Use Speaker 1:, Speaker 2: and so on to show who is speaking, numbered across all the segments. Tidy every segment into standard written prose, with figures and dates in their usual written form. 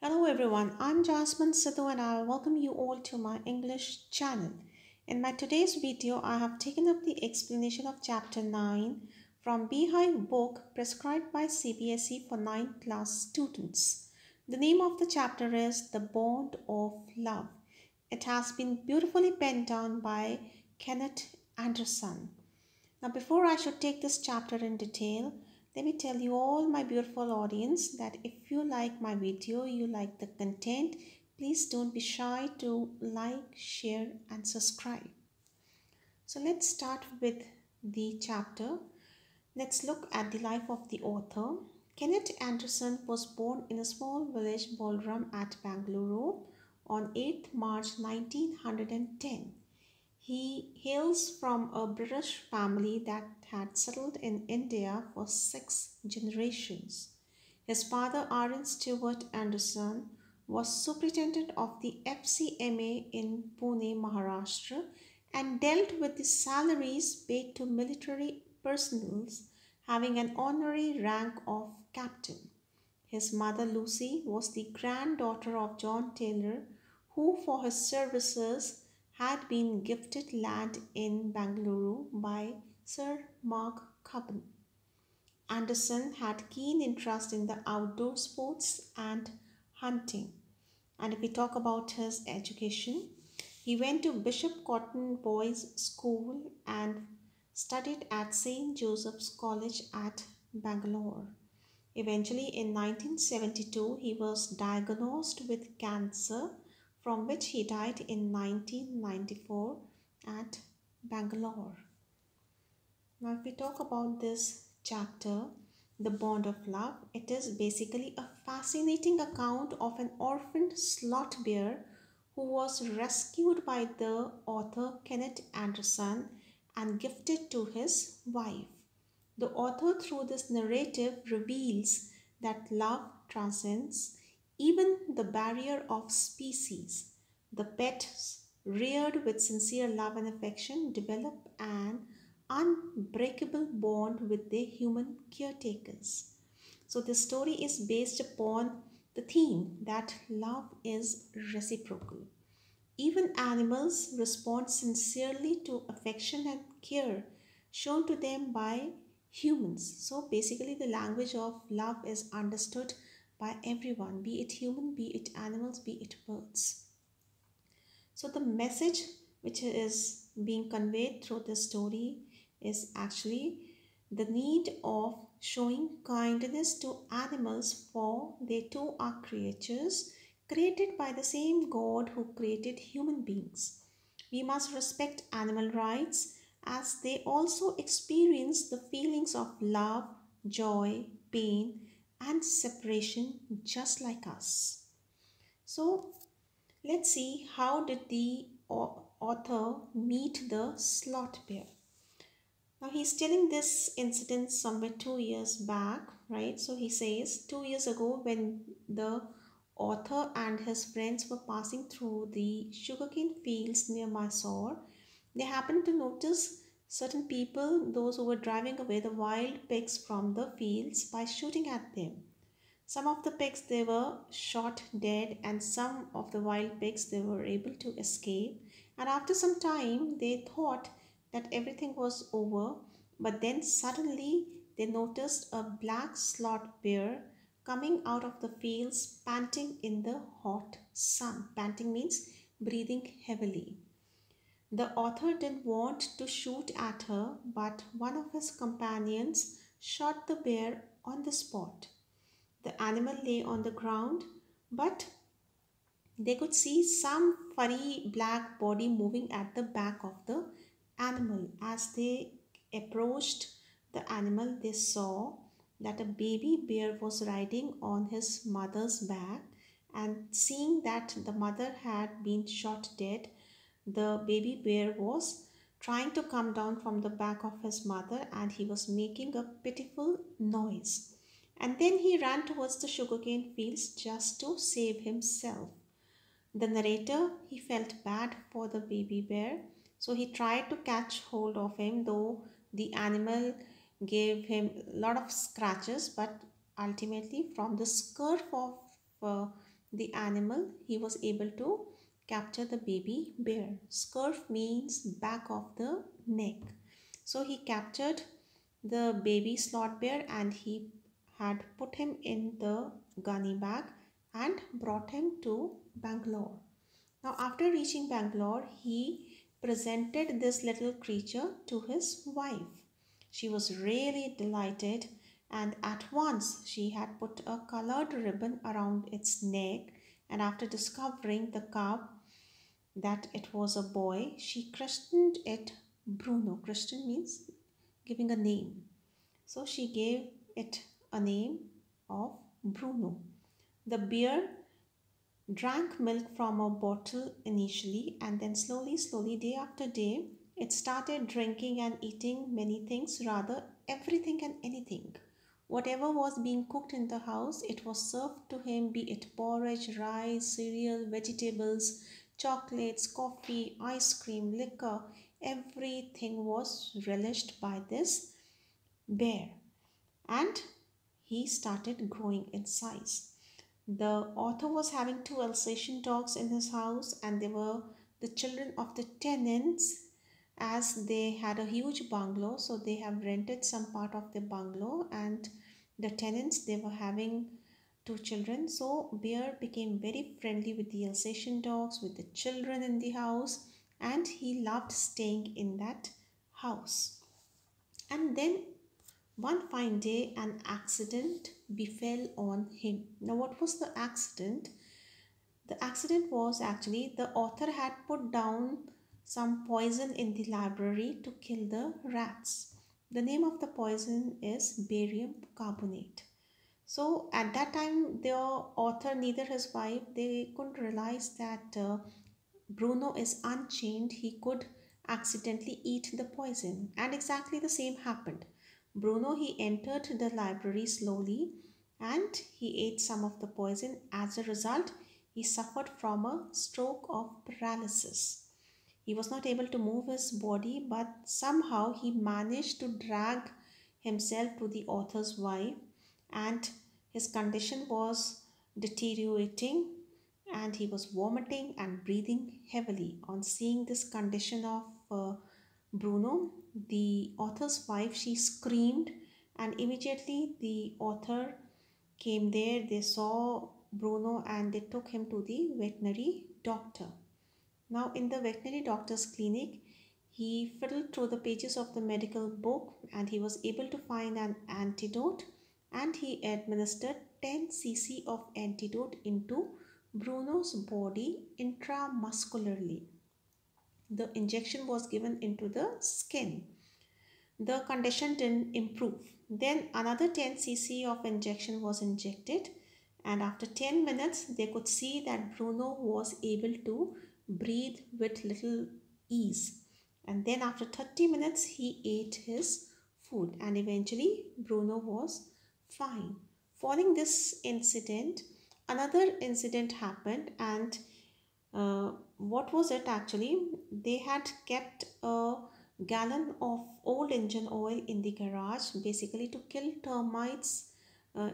Speaker 1: Hello everyone, I'm Jasmine Sidhu and I welcome you all to my English channel. In my today's video, I have taken up the explanation of chapter 9 from Beehive book prescribed by CBSE for 9th class students. The name of the chapter is The Bond of Love. It has been beautifully penned down by Kenneth Anderson. Now, before I should take this chapter in detail, let me tell you all my beautiful audience that if you like my video, you like the content, please don't be shy to like, share and subscribe. So let's start with the chapter. Let's look at the life of the author. Kenneth Anderson was born in a small village Bolram at Bangalore on 8th March 1910. He hails from a British family that had settled in India for 6 generations. His father, Aaron Stewart Anderson, was superintendent of the FCMA in Pune, Maharashtra, and dealt with the salaries paid to military personnel having an honorary rank of captain. His mother, Lucy, was the granddaughter of John Taylor, who, for his services, had been gifted land in Bangalore by Sir Mark Cubbon. Anderson had keen interest in the outdoor sports and hunting. And if we talk about his education, he went to Bishop Cotton Boys' School and studied at St. Joseph's College at Bangalore. Eventually, in 1972, he was diagnosed with cancer, from which he died in 1994 at Bangalore. Now, if we talk about this chapter, The Bond of Love, it is basically a fascinating account of an orphaned sloth bear who was rescued by the author Kenneth Anderson and gifted to his wife. The author, through this narrative, reveals that love transcends even the barrier of species. The pets, reared with sincere love and affection, develop an unbreakable bond with their human caretakers. So, the story is based upon the theme that love is reciprocal. Even animals respond sincerely to affection and care shown to them by humans. So basically, the language of love is understood by everyone, be it human, be it animals, be it birds. So the message which is being conveyed through this story is actually the need of showing kindness to animals, for they too are creatures created by the same God who created human beings. We must respect animal rights as they also experience the feelings of love, joy, pain, and separation just like us. So let's see, how did the author meet the sloth bear? Now he's telling this incident somewhere 2 years back, right? So he says 2 years ago, when the author and his friends were passing through the sugarcane fields near Mysore, they happened to notice certain people, those who were driving away the wild pigs from the fields by shooting at them. Some of the pigs, they were shot dead, and some of the wild pigs, they were able to escape. And after some time they thought that everything was over, but then suddenly they noticed a black sloth bear coming out of the fields, panting in the hot sun. Panting means breathing heavily. The author didn't want to shoot at her, but one of his companions shot the bear on the spot. The animal lay on the ground, but they could see some furry black body moving at the back of the animal. As they approached the animal, they saw that a baby bear was riding on his mother's back, and seeing that the mother had been shot dead, the baby bear was trying to come down from the back of his mother, and he was making a pitiful noise. And then he ran towards the sugarcane fields just to save himself. The narrator, he felt bad for the baby bear, so he tried to catch hold of him, though the animal gave him a lot of scratches, but ultimately from the scurf of the animal, he was able to capture the baby bear. Scurf means back of the neck. So he captured the baby sloth bear and he had put him in the gunny bag and brought him to Bangalore. Now, after reaching Bangalore, he presented this little creature to his wife. She was really delighted, and at once she had put a colored ribbon around its neck. And after discovering the cub that it was a boy, she christened it Bruno. Christian means giving a name. So she gave it a name of Bruno. The bear drank milk from a bottle initially, and then slowly, day after day, it started drinking and eating many things, rather everything and anything. Whatever was being cooked in the house, it was served to him, be it porridge, rice, cereal, vegetables, chocolates, coffee, ice cream, liquor. Everything was relished by this bear, and he started growing in size. The author was having two Alsatian dogs in his house, and they were the children of the tenants, as they had a huge bungalow. So they have rented some part of the bungalow, and the tenants, they were having two children. So Bear became very friendly with the Alsatian dogs, with the children in the house, and he loved staying in that house. And then one fine day, an accident befell on him. Now, what was the accident? The accident was actually the author had put down some poison in the library to kill the rats. The name of the poison is barium carbonate. So, at that time, the author, neither his wife, they couldn't realize that Bruno is unchained. He could accidentally eat the poison, and exactly the same happened. Bruno, he entered the library slowly and he ate some of the poison. As a result, he suffered from a stroke of paralysis. He was not able to move his body, but somehow he managed to drag himself to the author's wife, and his condition was deteriorating and he was vomiting and breathing heavily. On seeing this condition of Bruno, the author's wife, she screamed, and immediately the author came there. They saw Bruno and they took him to the veterinary doctor. Now, in the veterinary doctor's clinic, he fiddled through the pages of the medical book and he was able to find an antidote, and he administered 10 cc of antidote into Bruno's body intramuscularly. The injection was given into the skin. The condition didn't improve. Then another 10 cc of injection was injected, and after 10 minutes they could see that Bruno was able to breathe with little ease. And then after 30 minutes he ate his food, and eventually Bruno was fine. Following this incident, another incident happened, and what was it actually? They had kept a gallon of old engine oil in the garage, basically to kill termites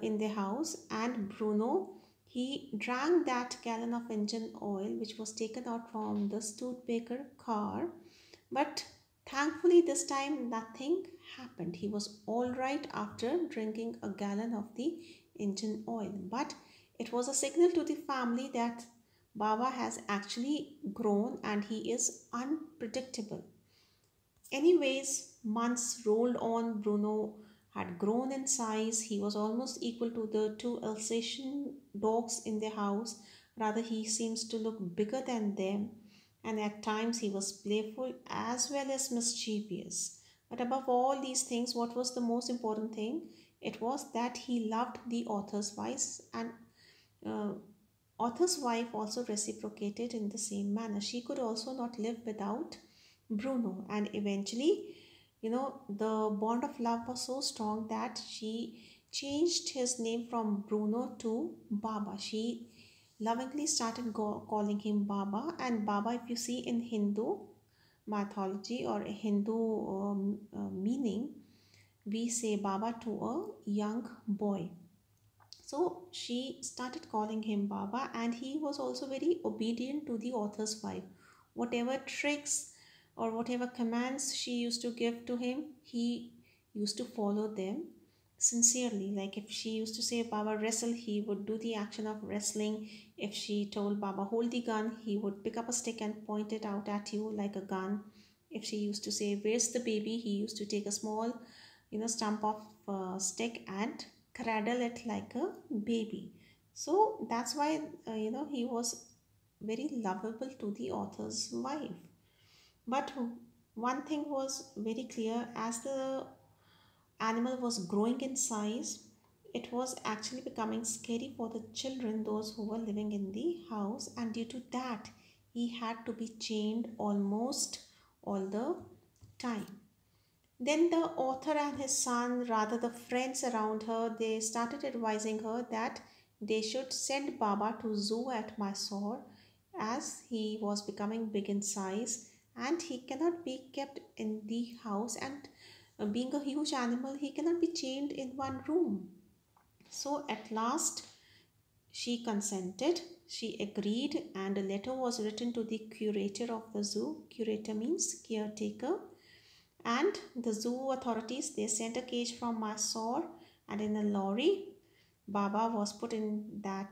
Speaker 1: in the house. And Bruno, he drank that gallon of engine oil which was taken out from the Studebaker car, but thankfully this time nothing happened. He was all right after drinking a gallon of the engine oil. But it was a signal to the family that Baba has actually grown and he is unpredictable. Anyways, months rolled on. Bruno had grown in size. He was almost equal to the two Alsatian dogs in the house. Rather, he seems to look bigger than them. And at times, he was playful as well as mischievous. But above all these things, what was the most important thing? It was that he loved the author's wife, and uh, author's wife also reciprocated in the same manner. She could also not live without Bruno, and eventually, the bond of love was so strong that she changed his name from Bruno to Baba. She lovingly started calling him Baba, and Baba, if you see in Hindu mythology or Hindu meaning, we say Baba to a young boy. So she started calling him Baba, and he was also very obedient to the author's wife. Whatever tricks or whatever commands she used to give to him, he used to follow them sincerely. Like if she used to say, Baba, wrestle, he would do the action of wrestling. If she told Baba, hold the gun, he would pick up a stick and point it out at you like a gun. If she used to say, where's the baby, he used to take a small, stump of stick and cradle it like a baby. So that's why, he was very lovable to the author's wife. But one thing was very clear: as the animal was growing in size, it was actually becoming scary for the children, those who were living in the house, and due to that, he had to be chained almost all the time. Then the author and his son, rather the friends around her, they started advising her that they should send Baba to zoo at Mysore, as he was becoming big in size and he cannot be kept in the house, and being a huge animal, he cannot be chained in one room. So at last she consented, she agreed, and a letter was written to the curator of the zoo. Curator means caretaker. And the zoo authorities, they sent a cage from Mysore, and in a lorry, Baba was put in that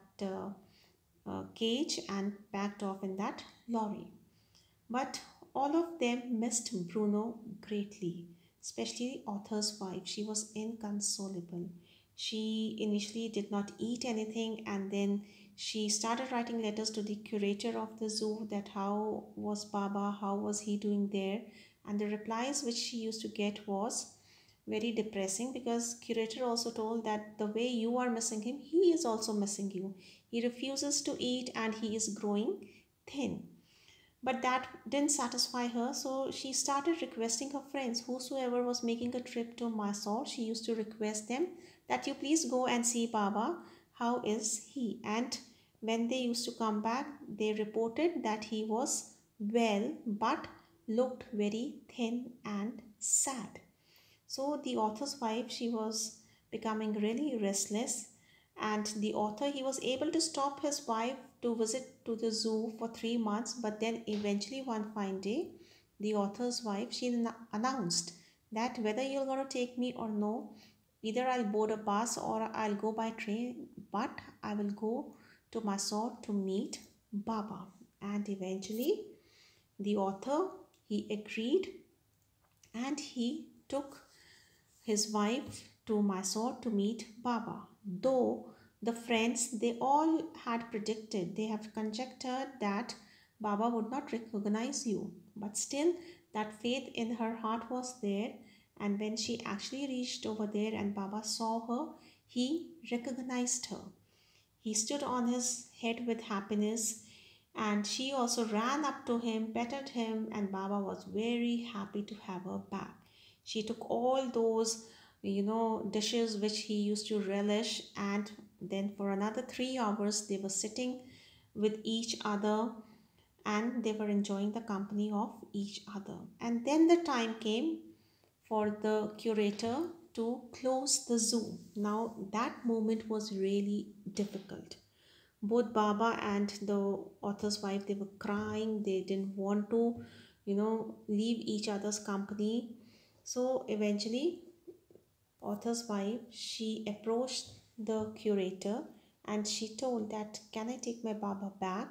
Speaker 1: cage and packed off in that lorry. But all of them missed Bruno greatly, especially the author's wife. She was inconsolable. She initially did not eat anything, and then she started writing letters to the curator of the zoo that how was Baba, how was he doing there, and the replies which she used to get was very depressing, because curator also told that the way you are missing him, he is also missing you. He refuses to eat and he is growing thin. But that didn't satisfy her, so she started requesting her friends, whosoever was making a trip to Mysore, she used to request them that you please go and see Baba, how is he? And when they used to come back, they reported that he was well but looked very thin and sad. So the author's wife, she was becoming really restless, and the author, he was able to stop his wife to visit to the zoo for 3 months, but then eventually one fine day, the author's wife, she announced that whether you're going to take me or no, either I'll board a bus or I'll go by train, but I will go to Mysore to meet Baba. And eventually the author, he agreed, and he took his wife to Mysore to meet Baba. Though the friends, they all had predicted, they have conjectured that Baba would not recognize you. But still, that faith in her heart was there. And when she actually reached over there and Baba saw her, he recognized her. He stood on his head with happiness, and she also ran up to him, petted him, and Baba was very happy to have her back. She took all those, dishes which he used to relish, and then for another 3 hours they were sitting with each other and they were enjoying the company of each other. And then the time came for the curator to close the zoo. Now, that moment was really difficult. Both Baba and the author's wife, they were crying. They didn't want to, leave each other's company. So eventually, author's wife, she approached the curator and she told that, can I take my Baba back?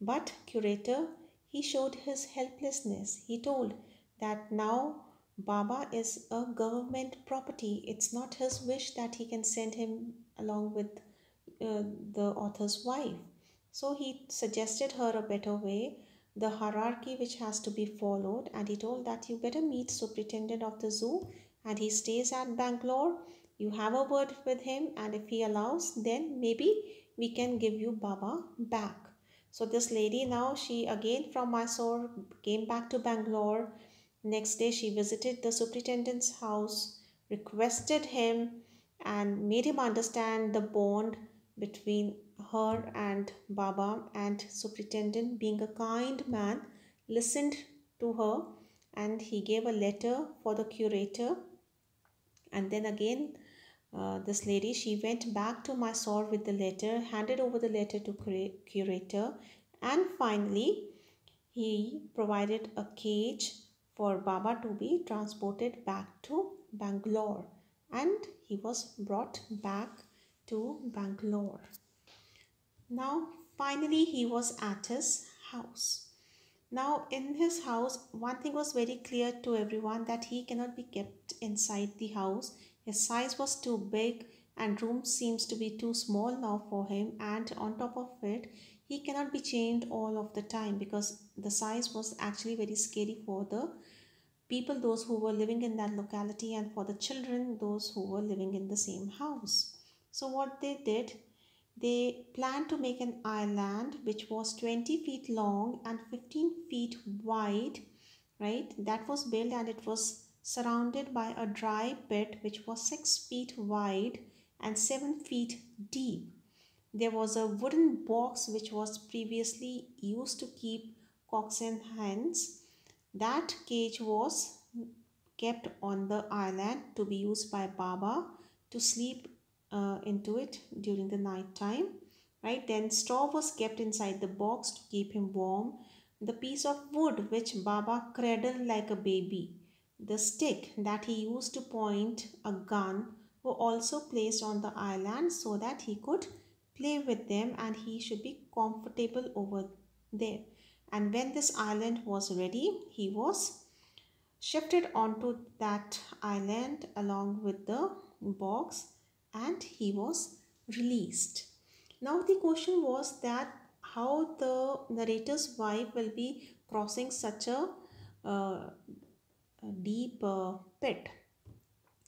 Speaker 1: But curator, he showed his helplessness. He told that now Baba is a government property. It's not his wish that he can send him along with the author's wife. So he suggested her a better way, the hierarchy which has to be followed, and he told that you better meet superintendent of the zoo, and he stays at Bangalore. You have a word with him, and if he allows, then maybe we can give you Baba back. So this lady now, she again from Mysore came back to Bangalore. Next day she visited the superintendent's house, requested him and made him understand the bond between her and Baba, and superintendent, being a kind man, listened to her and he gave a letter for the curator. And then again this lady, she went back to Mysore with the letter, handed over the letter to curator, and finally he provided a cage for Baba to be transported back to Bangalore, and he was brought back to Bangalore. Now, finally, he was at his house. Now, in his house, one thing was very clear to everyone, that he cannot be kept inside the house. His size was too big, and room seems to be too small now for him. And on top of it, he cannot be chained all of the time, because the size was actually very scary for the people, those who were living in that locality, and for the children, those who were living in the same house. So, what they did, they planned to make an island which was 20 feet long and 15 feet wide, right? That was built, and it was surrounded by a dry pit which was 6 feet wide and 7 feet deep. There was a wooden box which was previously used to keep cocks and hens. That cage was kept on the island to be used by Baba to sleep into it during the night time, right? Then straw was kept inside the box to keep him warm. The piece of wood which Baba cradled like a baby, the stick that he used to point a gun, were also placed on the island so that he could play with them and he should be comfortable over there. And when this island was ready, he was shifted onto that island along with the box, and he was released. Now the question was that how the narrator's wife will be crossing such uh, a deep pit.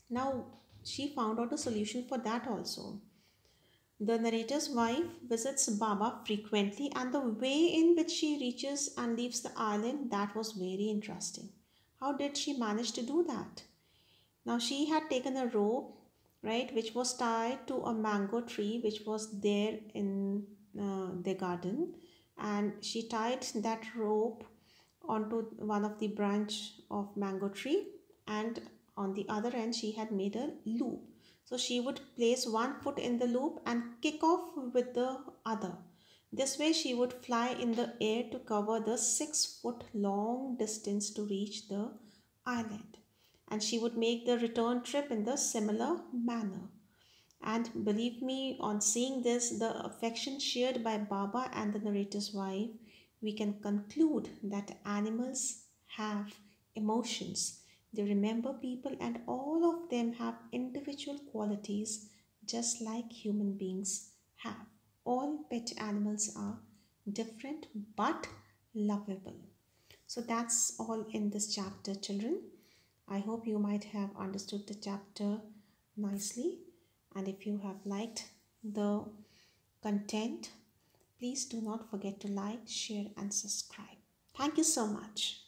Speaker 1: Now she found out a solution for that also. The narrator's wife visits Baba frequently, and the way in which she reaches and leaves the island, that was very interesting. How did she manage to do that? Now she had taken a rope, right, which was tied to a mango tree which was there in the garden, and she tied that rope onto one of the branch of mango tree, and on the other end she had made a loop. So she would place one foot in the loop and kick off with the other. This way she would fly in the air to cover the 6 foot long distance to reach the island, and she would make the return trip in the similar manner. And believe me, on seeing this, the affection shared by Baba and the narrator's wife, we can conclude that animals have emotions. They remember people, and all of them have individual qualities just like human beings have. All pet animals are different but lovable. So that's all in this chapter, children. I hope you might have understood the chapter nicely. And if you have liked the content, please do not forget to like, share, and subscribe. Thank you so much.